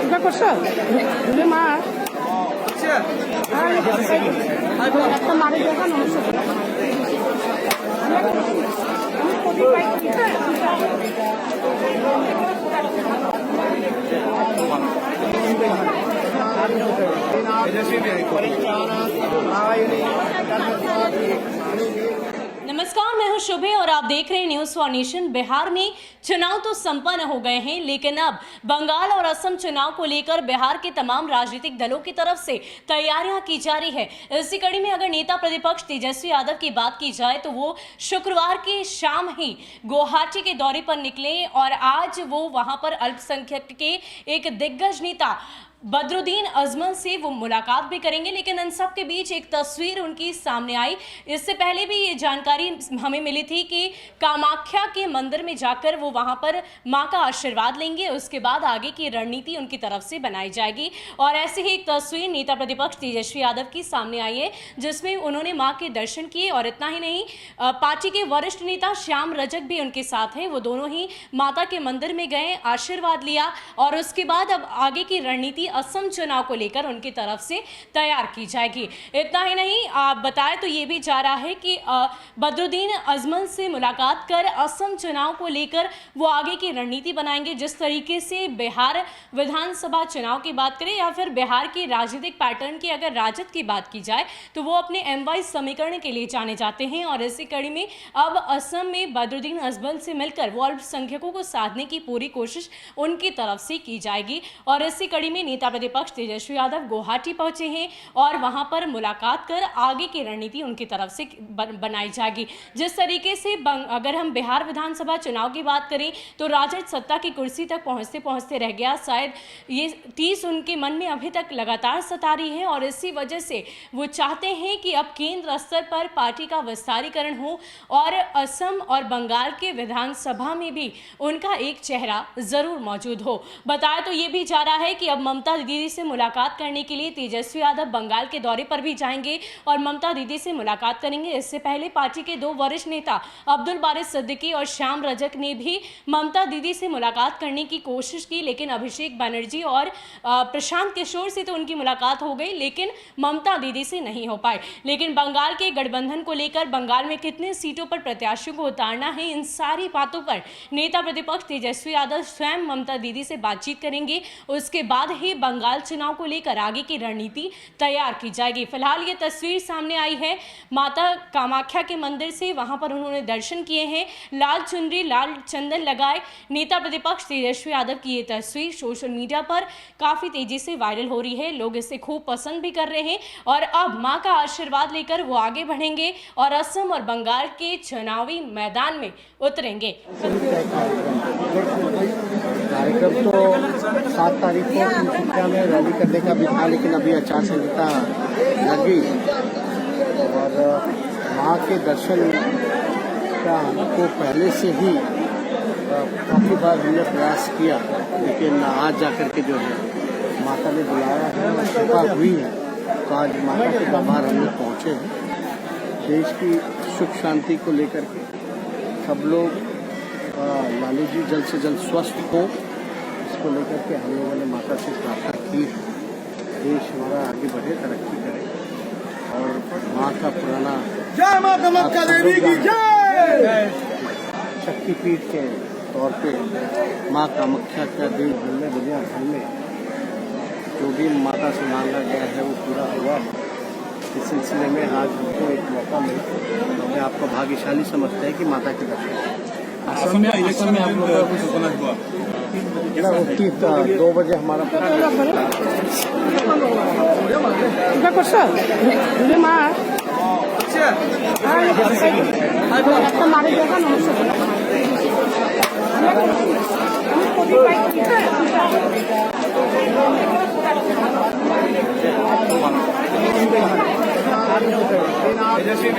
চিন্তা করছো মা একটা মারি দেখান नमस्कार, मैं हूं शुभे और आप देख रहे हैं न्यूज फॉर नेशन। बिहार में चुनाव तो संपन्न हो गए हैं, लेकिन अब बंगाल और असम चुनाव को लेकर बिहार के तमाम राजनीतिक दलों की तरफ से तैयारियां की जा रही है। इसी कड़ी में अगर नेता प्रतिपक्ष तेजस्वी यादव की बात की जाए तो वो शुक्रवार की शाम ही गुवाहाटी के दौरे पर निकले और आज वो वहां पर अल्पसंख्यक के एक दिग्गज नेता बदरुद्दीन अजमल से वो मुलाकात भी करेंगे। लेकिन इन सब के बीच एक तस्वीर उनकी सामने आई। इससे पहले भी ये जानकारी हमें मिली थी कि कामाख्या के मंदिर में जाकर वो वहां पर मां का आशीर्वाद लेंगे, उसके बाद आगे की रणनीति उनकी तरफ से बनाई जाएगी। और ऐसे ही एक तस्वीर नेता प्रतिपक्ष तेजस्वी यादव की सामने आई है, जिसमें उन्होंने मां के दर्शन किए। और इतना ही नहीं, पार्टी के वरिष्ठ नेता श्याम रजक भी उनके साथ हैं। वो दोनों ही माता के मंदिर में गए, आशीर्वाद लिया और उसके बाद अब आगे की रणनीति असम चुनाव को लेकर उनकी तरफ से तैयार की जाएगी। इतना ही नहीं, आप बताएं तो ये भी जा रहा है कि बदरुद्दीन अजमल से मुलाकात कर असम चुनाव को लेकर वो आगे की रणनीति बनाएंगे। जिस तरीके से बिहार विधानसभा चुनाव की बात करें या फिर बिहार की राजनीतिक पैटर्न की अगर राजद की बात की जाए तो वो अपने M-वाई समीकरण के लिए जाने जाते हैं। और इसी कड़ी में अब असम में बदरुद्दीन अजमल से मिलकर वो अल्पसंख्यकों को साधने की पूरी कोशिश उनकी तरफ से की जाएगी। और इसी कड़ी में नेता प्रतिपक्ष तेजस्वी यादव गुवाहाटी पहुंचे हैं और वहां पर मुलाकात कर आगे की रणनीति उनकी तरफ से बनाई जाएगी। जिस तरीके से अगर हम बिहार विधानसभा चुनाव की बात करें तो राजद सत्ता की कुर्सी तक पहुंचते पहुंचते रह गया। शायद ये 30 उनके मन में अभी तक लगातार सता रही है और इसी वजह से वो चाहते हैं कि अब केंद्र स्तर पर पार्टी का विस्तारीकरण हो और असम और बंगाल के विधानसभा में भी उनका एक चेहरा जरूर मौजूद हो। बताया तो ये भी जा रहा है कि अब ममता दीदी से मुलाकात करने के लिए तेजस्वी यादव बंगाल के दौरे पर भी जाएंगे और ममता दीदी से मुलाकात करेंगे। इससे पहले पार्टी के 2 वरिष्ठ नेता अब्दुल बारिश सिद्दीकी और श्याम रजक ने भी ममता दीदी से मुलाकात करने की कोशिश की, लेकिन अभिषेक बनर्जी और प्रशांत किशोर से तो उनकी मुलाकात हो गई, लेकिन ममता दीदी से नहीं हो पाए। लेकिन बंगाल के गठबंधन को लेकर बंगाल में कितने सीटों पर प्रत्याशियों को उतारना है, इन सारी बातों पर नेता प्रतिपक्ष तेजस्वी यादव स्वयं ममता दीदी से बातचीत करेंगे। उसके बाद ही बंगाल चुनाव को लेकर आगे की रणनीति तैयार की जाएगी। फिलहाल ये तस्वीर सामने आई है माता कामाख्या के मंदिर से, वहां पर उन्होंने दर्शन किए हैं, लाल चुनरी लाल चंदन लगाए। नेता प्रतिपक्ष तेजस्वी यादव की ये तस्वीर सोशल मीडिया पर काफी तेजी से वायरल हो रही है, लोग इसे खूब पसंद भी कर रहे हैं। और अब मां का आशीर्वाद लेकर वो आगे बढ़ेंगे और असम और बंगाल के चुनावी मैदान में उतरेंगे। कार्यक्रम तो 7 तारीख को संख्या में रैली करने का भी था, लेकिन अभी आचार संहिता लगी और मां के दर्शन का हमको पहले से ही काफी बार हमने प्रयास किया, लेकिन आज जाकर के जो है माता ने बुलाया है और कृपा हुई है, तो आज माता के दरबार हम लोग पहुंचे हैं। देश की सुख शांति को लेकर के सब लोग लालू जी जल्द से जल्द स्वस्थ हो, इसको लेकर के हम लोगों ने माता से प्रार्थना की है। देश हमारा आगे बढ़े, तरक्की करे और माँ का पुराना जय मां कामाख्या देवी की जय शक्तिपीठ के तौर पे माँ कामाख्या का देश भर में, दुनिया भर में जो भी माता से मांगा गया है वो पूरा हुआ। इस सिलसिले में आज हमको एक मौका मिला, अपने आप को भाग्यशाली समझते हैं कि माता के दर्शन। असम में इलेक्शन में आप लोगों का कुछ होना हुआ 2 बजे हमारा চিন্তা করছো মা একটা মারি দেখান तेजस्वी